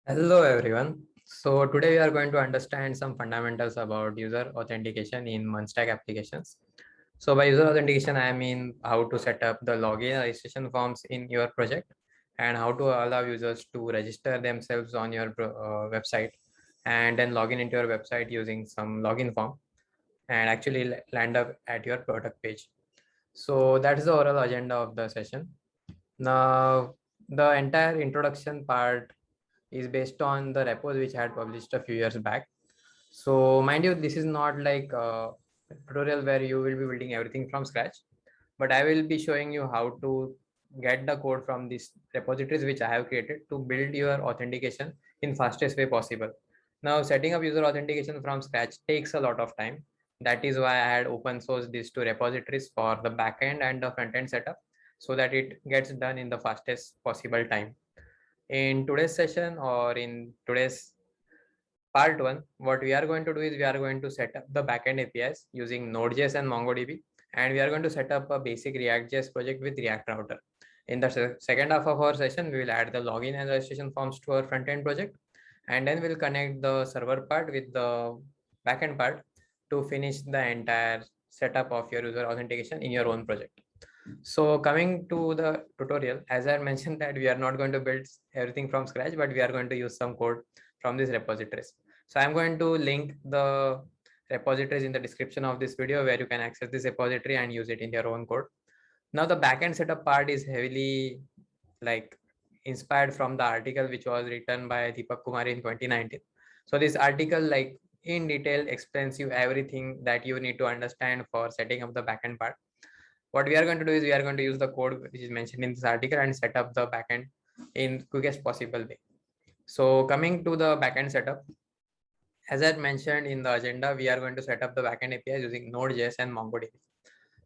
Hello everyone. So today we are going to understand some fundamentals about user authentication in Munstack applications. So by user authentication, I mean how to set up the login and registration forms in your project and how to allow users to register themselves on your website and then log in into your website using some login form and actually land up at your product page. So that is the overall agenda of the session. Now, the entire introduction part is based on the repos which I had published a few years back. So mind you, this is not like a tutorial where you will be building everything from scratch, but I will be showing you how to get the code from these repositories which I have created to build your authentication in fastest way possible. Now, setting up user authentication from scratch takes a lot of time. That is why I had open sourced these two repositories for the backend and the front end setup so that it gets done in the fastest possible time. In today's session or in today's part one, what we are going to do is we are going to set up the backend APIs using Node.js and MongoDB, and we are going to set up a basic React.js project with React Router. In the second half of our session, we will add the login and registration forms to our front-end project, and then we'll connect the server part with the backend part to finish the entire setup of your user authentication in your own project. So coming to the tutorial, as I mentioned that we are not going to build everything from scratch, but we are going to use some code from these repositories. So I'm going to link the repositories in the description of this video where you can access this repository and use it in your own code. Now the backend setup part is heavily like inspired from the article which was written by Deepak Kumar in 2019. So this article like in detail explains you everything that you need to understand for setting up the backend part. What we are going to do is we are going to use the code which is mentioned in this article and set up the backend in quickest possible way. So coming to the backend setup, as I mentioned in the agenda, we are going to set up the backend APIs using Node.js and MongoDB.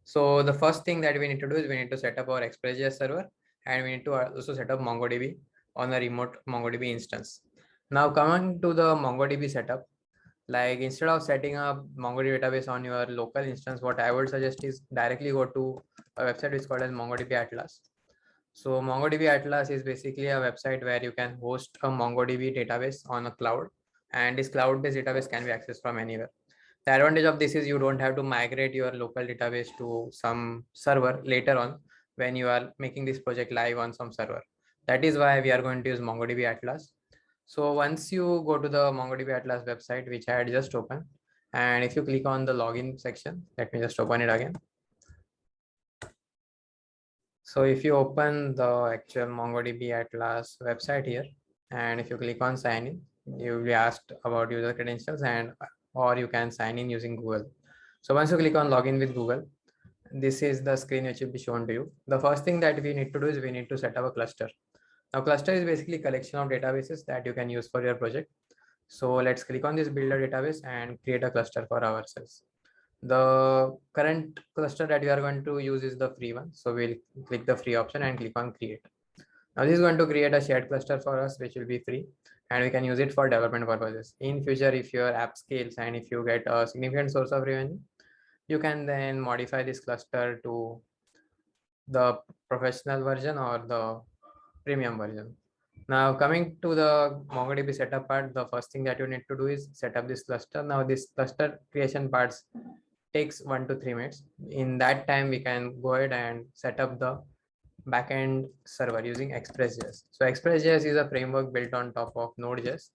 So the first thing that we need to do is we need to set up our Express.js server and we need to also set up MongoDB on a remote MongoDB instance. Now coming to the MongoDB setup, like instead of setting up MongoDB database on your local instance, what I would suggest is directly go to a website which is called as MongoDB Atlas. So MongoDB Atlas is basically a website where you can host a MongoDB database on a cloud, and this cloud-based database can be accessed from anywhere. The advantage of this is you don't have to migrate your local database to some server later on when you are making this project live on some server. That is why we are going to use MongoDB Atlas. So once you go to the MongoDB Atlas website, which I had just opened, and if you click on the login section, let me just open it again. So if you open the actual MongoDB Atlas website here, and if you click on sign in, you will be asked about user credentials and or you can sign in using Google. So once you click on login with Google, this is the screen which will be shown to you. The first thing that we need to do is we need to set up a cluster. Now cluster is basically a collection of databases that you can use for your project. So let's click on this builder database and create a cluster for ourselves. The current cluster that we are going to use is the free one. So we'll click the free option and click on create. Now this is going to create a shared cluster for us, which will be free and we can use it for development purposes. In future, if your app scales and if you get a significant source of revenue, you can then modify this cluster to the professional version or the premium version. Now coming to the MongoDB setup part, the first thing that you need to do is set up this cluster. Now this cluster creation parts takes 1 to 3 minutes. In that time, we can go ahead and set up the backend server using Express.js. So Express.js is a framework built on top of Node.js,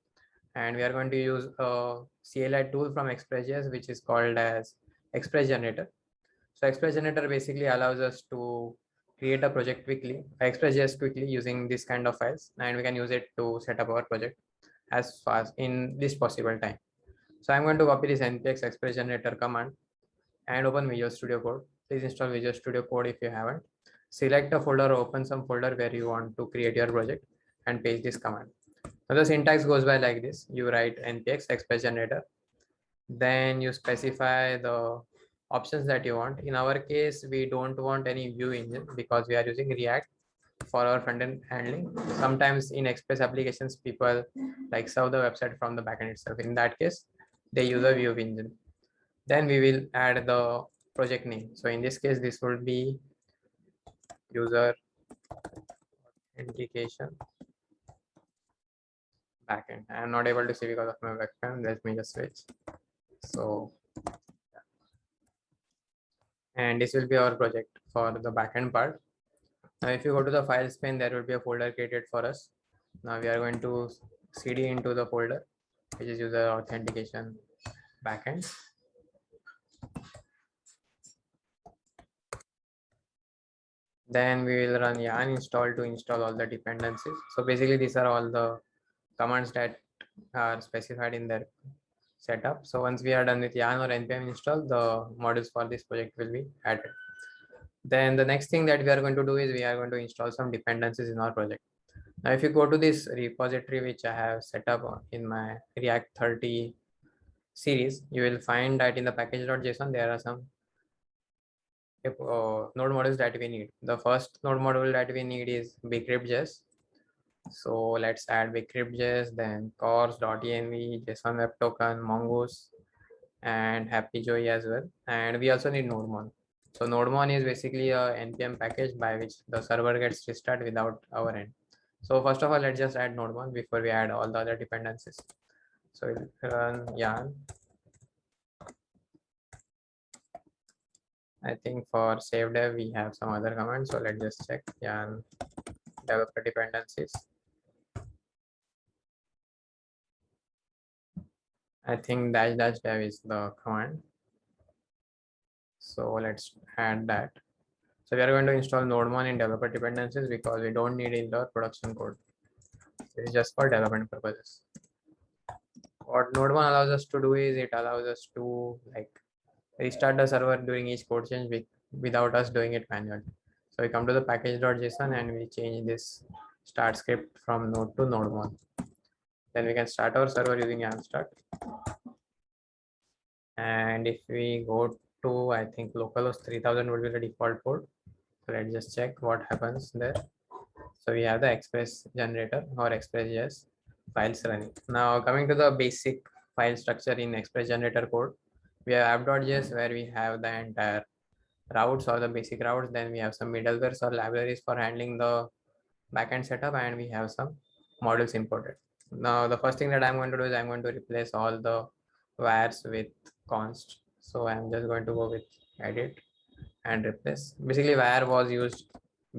and we are going to use a CLI tool from Express.js, which is called as Express Generator. So Express Generator basically allows us to create a project quickly, Express.js quickly using this kind of files, and we can use it to set up our project as fast in this possible time. So I'm going to copy this npx Express Generator command and open Visual Studio Code. Please install Visual Studio Code if you haven't. Select a folder or open some folder where you want to create your project and paste this command. Now the syntax goes by like this. You write npx Express Generator, then you specify the options that you want. In our case, we don't want any view engine because we are using React for our front-end handling. Sometimes in Express applications, people like serve the website from the backend itself. In that case, they use a view engine. Then we will add the project name. So in this case, this will be user authentication backend. I am not able to see because of my webcam. Let me just switch. So, and this will be our project for the backend part. Now, if you go to the files pane, there will be a folder created for us. Now we are going to cd into the folder, which is user authentication backend. Then we will run yarn install to install all the dependencies. So basically, these are all the commands that are specified in their setup. So once we are done with yarn or npm install, the modules for this project will be added. Then the next thing that we are going to do is we are going to install some dependencies in our project. Now, if you go to this repository, which I have set up in my React 30 series, you will find that in the package.json, there are some node modules that we need. The first node module that we need is bcrypt.js. So let's add bcrypt.js, then cors.env, JSON Web Token, Mongoose, and HappyJoey as well. And we also need nodemon. So nodemon is basically a npm package by which the server gets restarted without our end. So first of all, let's just add nodemon before we add all the other dependencies. So we'll run yarn. I think for save dev, we have some other commands. So let's just check yarn developer dependencies. I think dash dev is the command. So let's add that. So we are going to install nodemon in developer dependencies because we don't need it in the production code. It's just for development purposes. What nodemon allows us to do is it allows us to like restart the server during each code change without us doing it manually. So we come to the package.json and we change this start script from node to nodemon. Then we can start our server using yarn start. And if we go to, I think localhost 3000 would be the default port. So let's just check what happens there. So we have the express generator or express.js files running. Now coming to the basic file structure in express generator code, we have app.js where we have the entire routes or the basic routes. Then we have some middlewares or libraries for handling the backend setup, and we have some modules imported. Now the first thing that I'm going to do is I'm going to replace all the wires with const. So I'm just going to go with edit and replace. Basically wire was used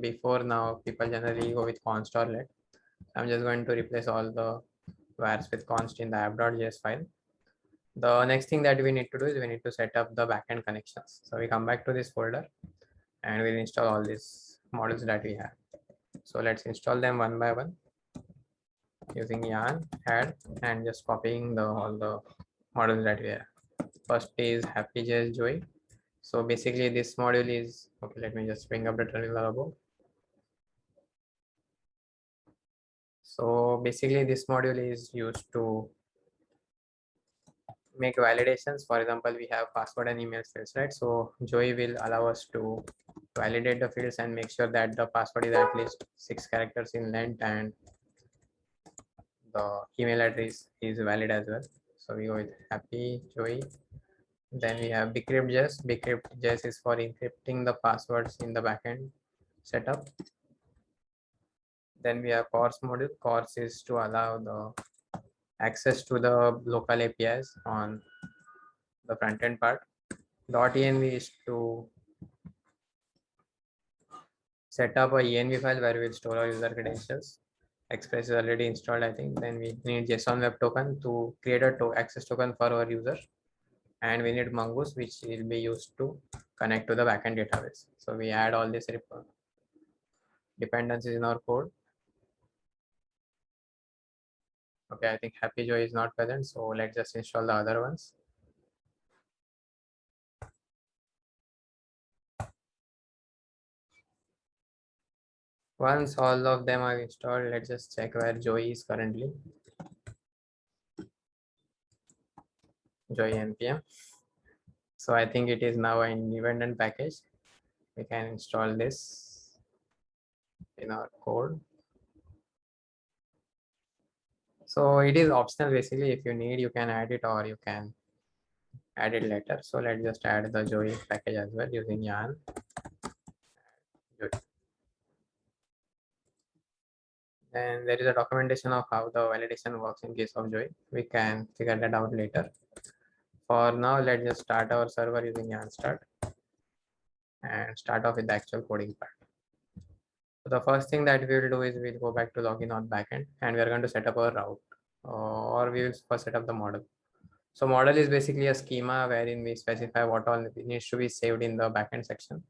before, now people generally go with const or let. I'm just going to replace all the wires with const in the app.js file. The next thing that we need to do is we need to set up the backend connections. So we come back to this folder and we'll install all these models that we have. So let's install them one by one using yarn add and just copying all the models that we have. First is HappyJS Joey. So basically this module is, okay, let me just bring up the terminal above. So basically this module is used to make validations. For example, we have password and email fields, right? So Joey will allow us to validate the fields and make sure that the password is at least 6 characters in length and the email address is valid as well. So we go with Happy Joey. Then we have bcrypt.js. Bcrypt.js is for encrypting the passwords in the backend setup. Then we have cors module. Cors is to allow the access to the local APIs on the front end part. .env is to set up a env file where we'll store our user credentials. Express is already installed, I think. Then we need JSON Web Token to create a access token for our user. And we need Mongoose, which will be used to connect to the backend database. So we add all these dependencies in our code. Okay, I think HappyJoey is not present, so let's just install the other ones. Once all of them are installed, let's just check where Joey is currently. Joey npm. So I think it is now an independent package. We can install this in our code. So it is optional. Basically, if you need, you can add it or you can add it later. So let's just add the Joey package as well using yarn. And there is a documentation of how the validation works in case of Joey. We can figure that out later. For now, let's just start our server using yarn start and start off with the actual coding part. So the first thing that we will do is we'll go back to login on backend and we are going to set up our route, or we will first set up the model. So model is basically a schema wherein we specify what all needs to be saved in the backend section.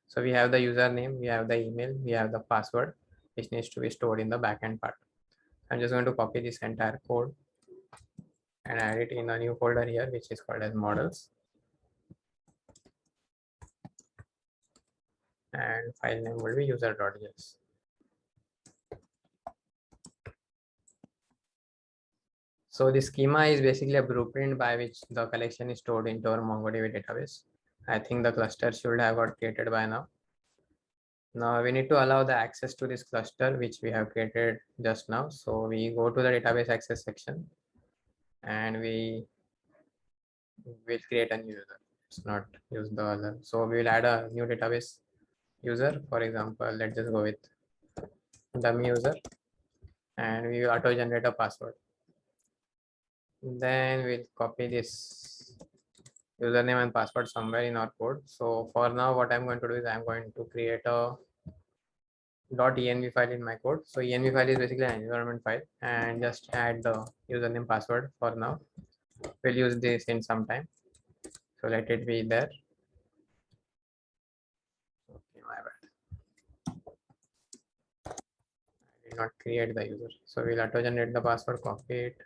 So we have the username, we have the email, we have the password, which needs to be stored in the backend part. I'm just going to copy this entire code and add it in a new folder here, which is called as models. And file name will be user.js. So the schema is basically a blueprint by which the collection is stored into our MongoDB database. I think the cluster should have got created by now. Now we need to allow the access to this cluster, which we have created just now. So we go to the database access section and we will create a new user. It's not use the other. So we will add a new database user. For example, let's just go with dummy user and we will auto generate a password. Then we'll copy this username and password somewhere in our code. So for now, what I'm going to do is I'm going to create a .env file in my code. So env file is basically an environment file and just add the username password for now. We'll use this in some time. So let it be there. Okay, my bad. I did not create the user. So we'll auto generate the password, copy it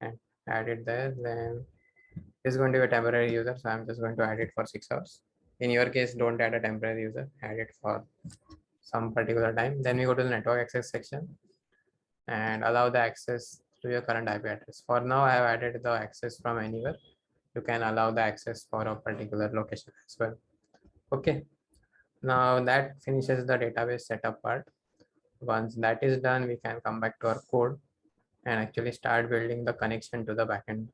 and add it there. Then this is going to be a temporary user. So I'm just going to add it for 6 hours. In your case, don't add a temporary user, add it for some particular time. Then we go to the network access section and allow the access to your current IP address. For now, I have added the access from anywhere. You can allow the access for a particular location as well. Okay, now that finishes the database setup part. Once that is done, we can come back to our code and actually start building the connection to the backend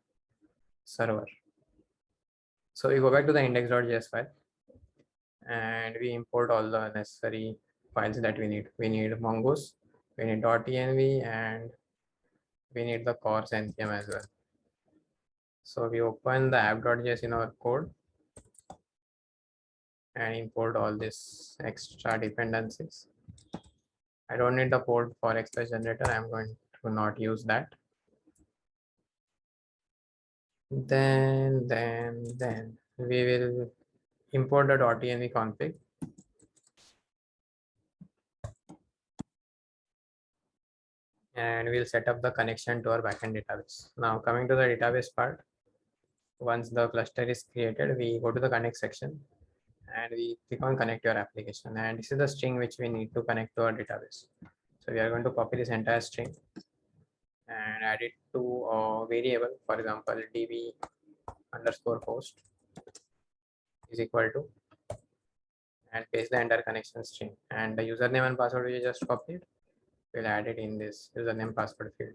server. So we go back to the index.js file and we import all the necessary files that we need. We need mongoose, we need .env, and we need the cors npm as well. So we open the app.js in our code and import all these extra dependencies. I don't need the port for express generator. I'm going to not use that. Then we will import the .env config. And we'll set up the connection to our backend database. Now coming to the database part, once the cluster is created, we go to the connect section and we click on connect your application. And this is the string which we need to connect to our database. So we are going to copy this entire string and add it to a variable. For example, db underscore host is equal to, and paste the entire connection string, and the username and password we just copied, we'll add it in this username password field.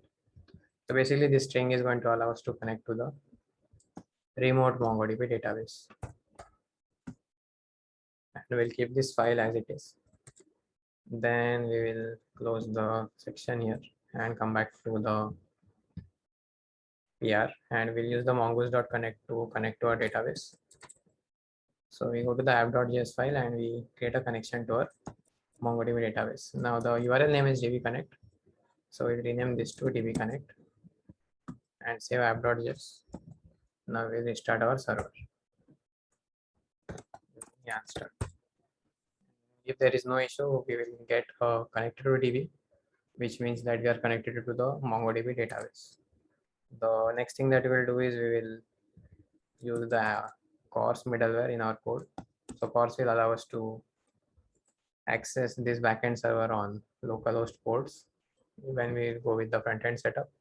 So basically this string is going to allow us to connect to the remote MongoDB database. And we'll keep this file as it is. Then we will close the section here and come back to the PR and we'll use the mongoose.connect to connect to our database. So we go to the app.js file and we create a connection to our MongoDB database. Now the URL name is dbconnect. So we'll rename this to dbconnect and save app.js. Now we'll restart our server. Yeah, start. If there is no issue, we will get connected to DB, which means that we are connected to the MongoDB database. The next thing that we will do is we will use the CORS middleware in our code. So CORS will allow us to access this backend server on localhost ports when we go with the front end setup.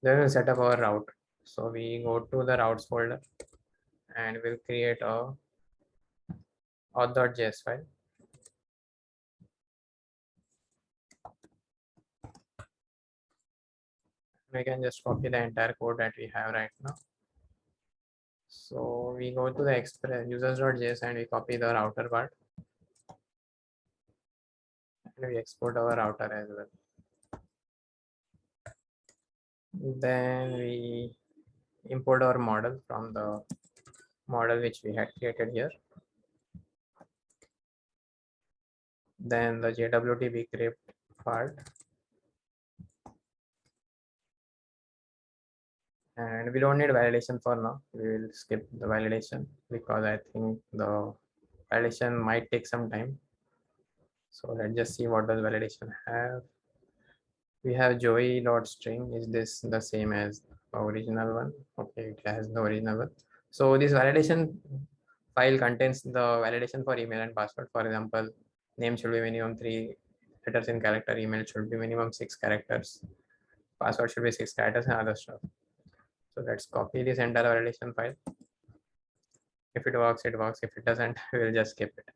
Then we'll set up our route. So we go to the routes folder and we'll create a auth.js file. We can just copy the entire code that we have right now. So we go to the express users.js and we copy the router part. and we export our router as well. Then we import our model from the model which we had created here. Then the JWT bcrypt part, and we don't need validation for now. We will skip the validation because I think the validation might take some time. So let's just see what does validation have. We have joey.string. Is this the same as the original one? Okay, it has the original one. So this validation file contains the validation for email and password. For example, name should be minimum 3 letters in character, email should be minimum 6 characters, password should be 6 characters, and other stuff. So let's copy this entire validation file. If it works, it works. If it doesn't, we'll just skip it.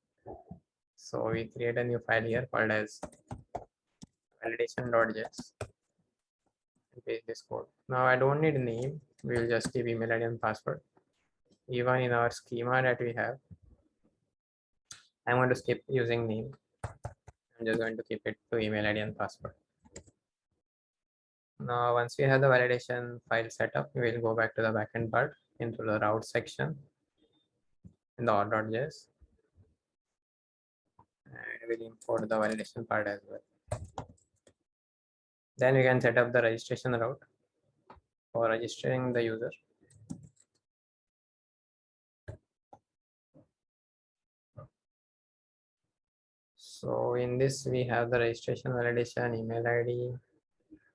So we create a new file here called as validation.js. Paste this code. Now I don't need a name. We'll just give email ID and password. Even in our schema that we have, I'm going to skip using name. I'm just going to keep it to email ID and password. Now, once we have the validation file set up, we will go back to the backend part into the route section in the auth.js, and we'll import the validation part as well. Then we can set up the registration route for registering the user. So in this, we have the registration, validation, email ID.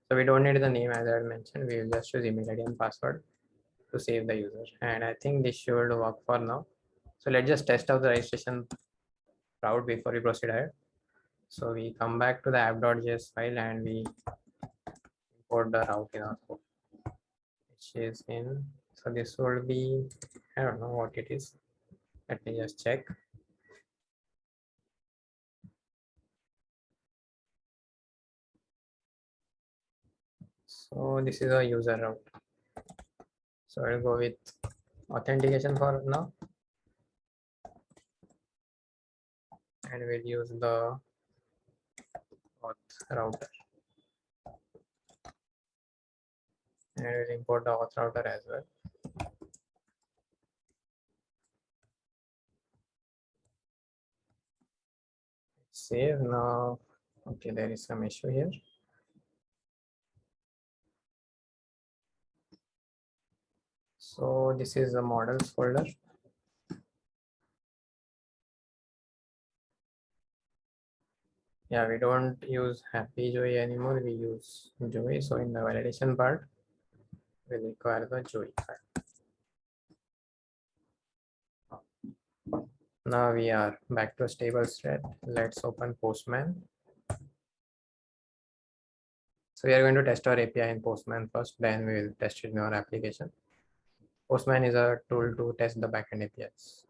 So we don't need the name as I mentioned. We will just use email ID and password to save the user. And I think this should work for now. So let's just test out the registration route before we proceed ahead. So we come back to the app.js file and we import the route in our code, which is in, so this will be, I don't know what it is. Let me just check. So this is a user route. So I'll go with authentication for now. And we'll use the auth router. And we'll import the auth router as well. Save now. Okay, there is some issue here. So this is the models folder. Yeah, we don't use happy joey anymore. We use joey. So in the validation part, we require the joey file. Now we are back to a stable state. Let's open Postman. So we are going to test our API in Postman first, then we will test it in our application. Postman is a tool to test the backend APIs.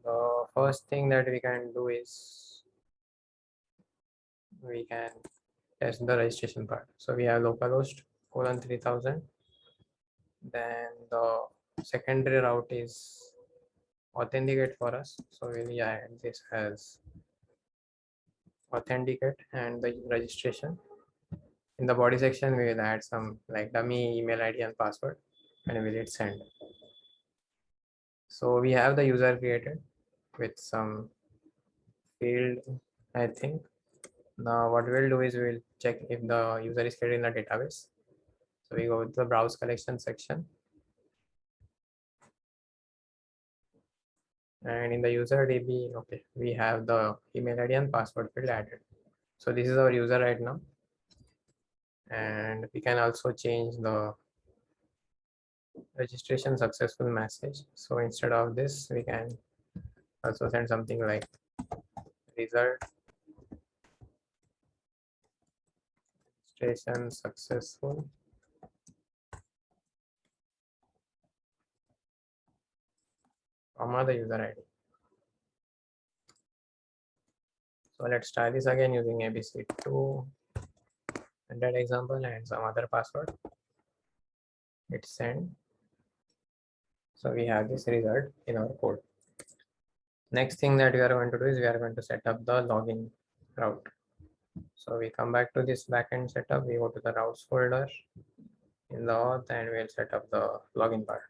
The first thing that we can do is we can test the registration part. So we have localhost :3000. Then the secondary route is authenticate for us. So we'll add this as authenticate and the registration. In the body section, we will add some like dummy email ID and password, and we will hit send. So we have the user created with some field, I think. Now what we'll do is we'll check if the user is created in the database. So we go to the browse collection section. And in the user DB, okay, we have the email ID and password field added. So this is our user right now. And we can also change the registration successful message. So instead of this, we can also send something like result registration successful. Comma the user ID. So let's try this again using ABC2 and that example and some other password. Hit send. So we have this result in our code. Next thing that we are going to do is we are going to set up the login route. So we come back to this backend setup, we go to the routes folder in the auth and we'll set up the login part.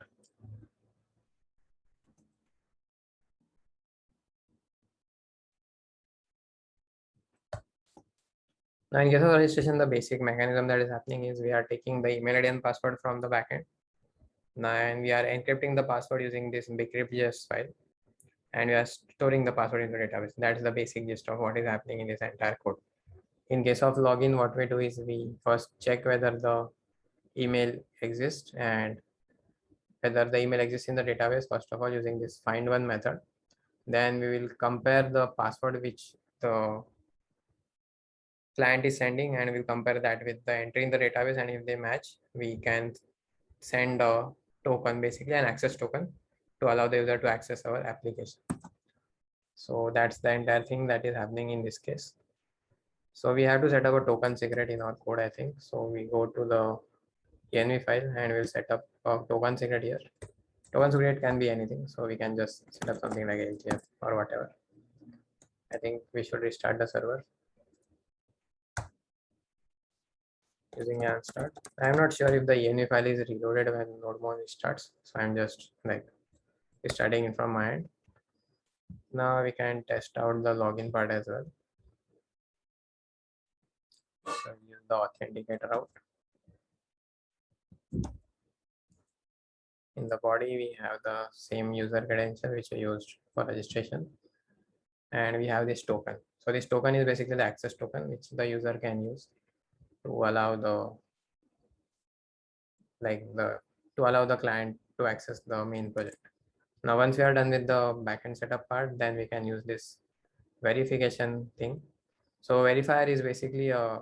Now in case of registration, the basic mechanism that is happening is we are taking the email ID and password from the backend. Now, and we are encrypting the password using this bcrypt.js file, and we are storing the password in the database. That's the basic gist of what is happening in this entire code. In case of login, what we do is we first check whether the email exists and whether the email exists in the database, first of all, using this find one method. Then we will compare the password which the client is sending and we'll compare that with the entry in the database, and if they match, we can send a token, basically an access token, to allow the user to access our application. So that's the entire thing that is happening in this case. So we have to set up a token secret in our code, I think. So we go to the env file and we'll set up a token secret here. Token secret can be anything, so we can just set up something like LTF or whatever. I think we should restart the server using yarn start. I'm not sure if the env file is reloaded when nodemon restarts, so I'm just like restarting it from my end. Now we can test out the login part as well. So use the authenticator route. In the body, we have the same user credential which we used for registration, and we have this token. So this token is basically the access token which the user can use to allow the to allow the client to access the main project. Now, once we are done with the backend setup part, then we can use this verification thing. So verifier is basically a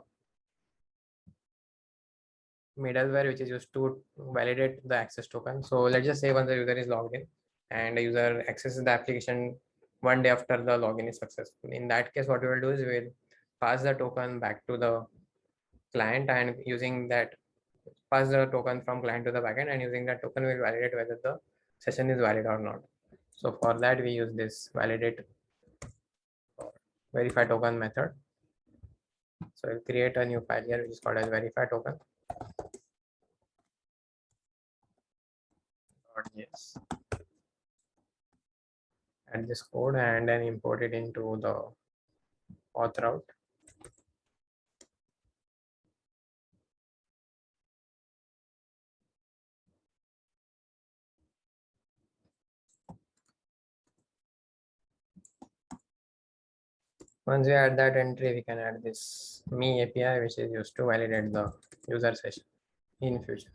middleware which is used to validate the access token. So let's just say once the user is logged in and the user accesses the application one day after the login is successful. In that case, what we will do is we will pass the token back to the client, and using that pass the token from client to the backend, and using that token will validate whether the session is valid or not. So for that we use this validate verify token method. So we'll create a new file here which is called as verify token. Yes. Add this code and then import it into the auth route. Once we add that entry, we can add this me API which is used to validate the user session in future.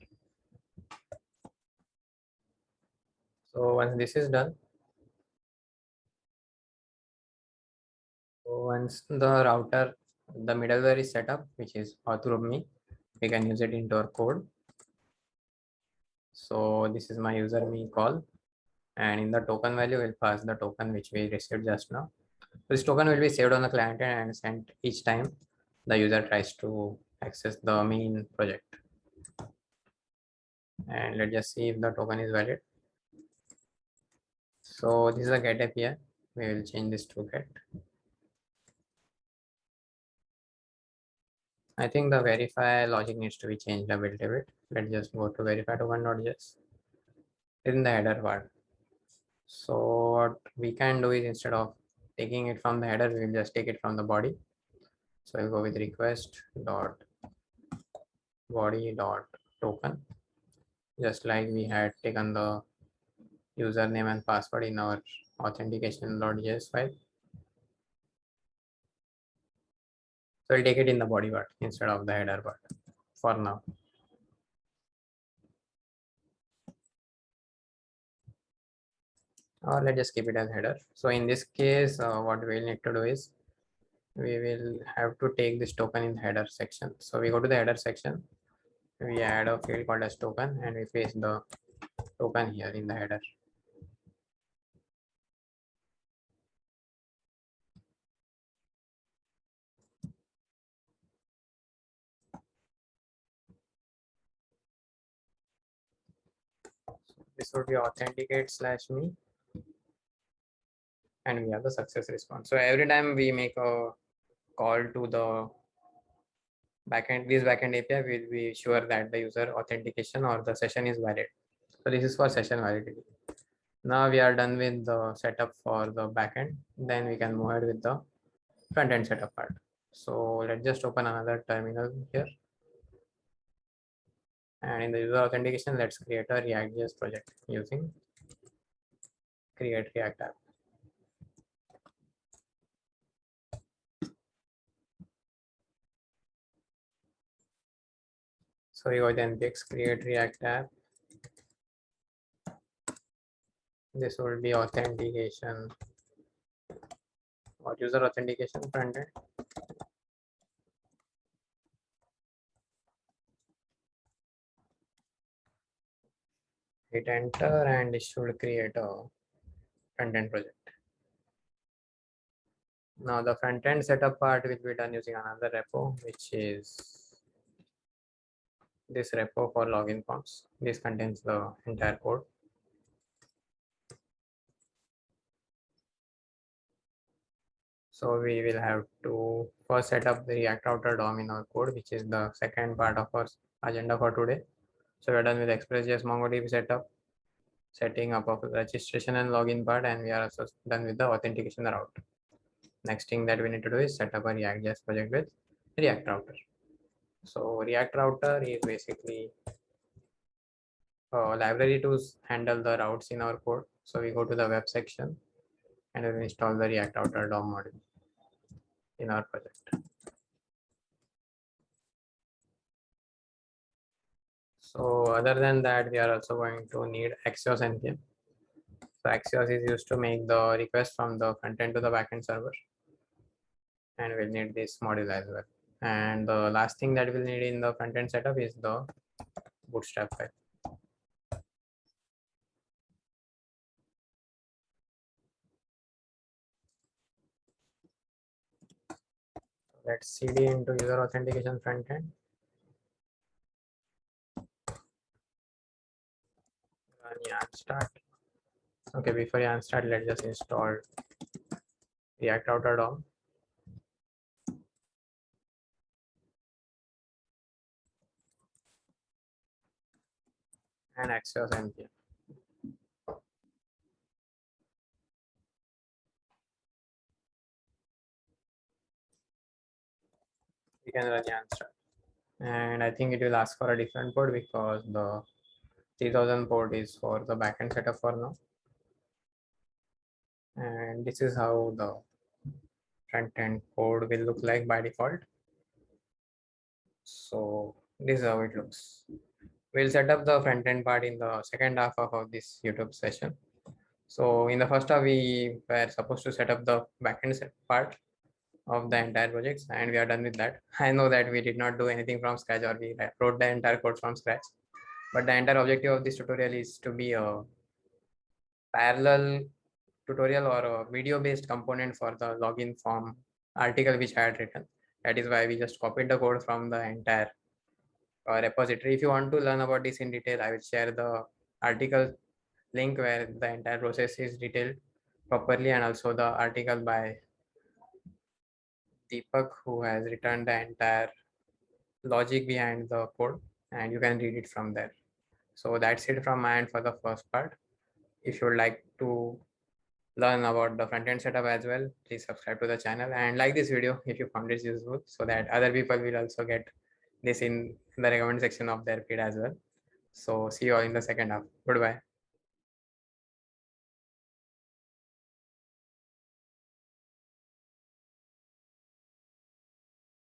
So once this is done, once the router, the middleware is set up, which is auth-me, we can use it into our code. So this is my user me call, and in the token value, we'll pass the token which we received just now. This token will be saved on the client and sent each time the user tries to access the main project. And let's just see if the token is valid. So this is a get API. We will change this to get. I think the verify logic needs to be changed a little bit. Let's just go to verify token.js in the header part. So what we can do is, instead of taking it from the header, we'll just take it from the body. So we'll go with request dot body dot token, just like we had taken the username and password in our authentication.js file. So we'll take it in the body part instead of the header part for now. Or let's just keep it as header. So in this case, what we'll need to do is we will have to take this token in the header section. So we go to the header section, we add a field called as token, and we paste the token here in the header. So this would be authenticate/me, and we have the success response. So every time we make a call to the backend, this backend API will be sure that the user authentication or the session is valid. So this is for session validity. Now we are done with the setup for the backend. Then we can move ahead with the front end setup part. So let's just open another terminal here. And in the user authentication, let's create a React.js project using create React app. So we go to npx create React app. This will be authentication or user authentication front end. Hit enter and it should create a front end project. Now the front end setup part will be done using another repo, which is this repo for login forms. This contains the entire code. So we will have to first set up the React Router DOM in our code, which is the second part of our agenda for today. So we're done with Express.js MongoDB setup, setting up of registration and login part, and we are also done with the authentication route. Next thing that we need to do is set up a React.js project with React Router. So React Router is basically a library to handle the routes in our code. So we go to the web section and we install the React Router DOM module in our project. So other than that, we are also going to need Axios npm. So Axios is used to make the request from the front end to the backend server. And we'll need this module as well. And the last thing that we'll need in the front end setup is the bootstrap file. Let's cd into user authentication front end. Run yarn start. Okay, before yarn start, let's just install React Router DOM. And Axios npm. We can run yarn start. And I think it will ask for a different port because the 3000 port is for the backend setup for now. And this is how the front end code will look like by default. So this is how it looks. We'll set up the front end part in the second half of this YouTube session. So in the first half, we were supposed to set up the backend part of the entire projects, and we are done with that. I know that we did not do anything from scratch, or we wrote the entire code from scratch, but the entire objective of this tutorial is to be a parallel tutorial or a video based component for the login form article which I had written. That is why we just copied the code from the entire repository. If you want to learn about this in detail, I will share the article link where the entire process is detailed properly, and also the article by Deepak, who has written the entire logic behind the code, and you can read it from there. So that's it from my end for the first part. If you would like to learn about the front end setup as well, please subscribe to the channel and like this video if you found it useful, so that other people will also get this in the recommend section of their feed as well. So see you all in the second half. Goodbye.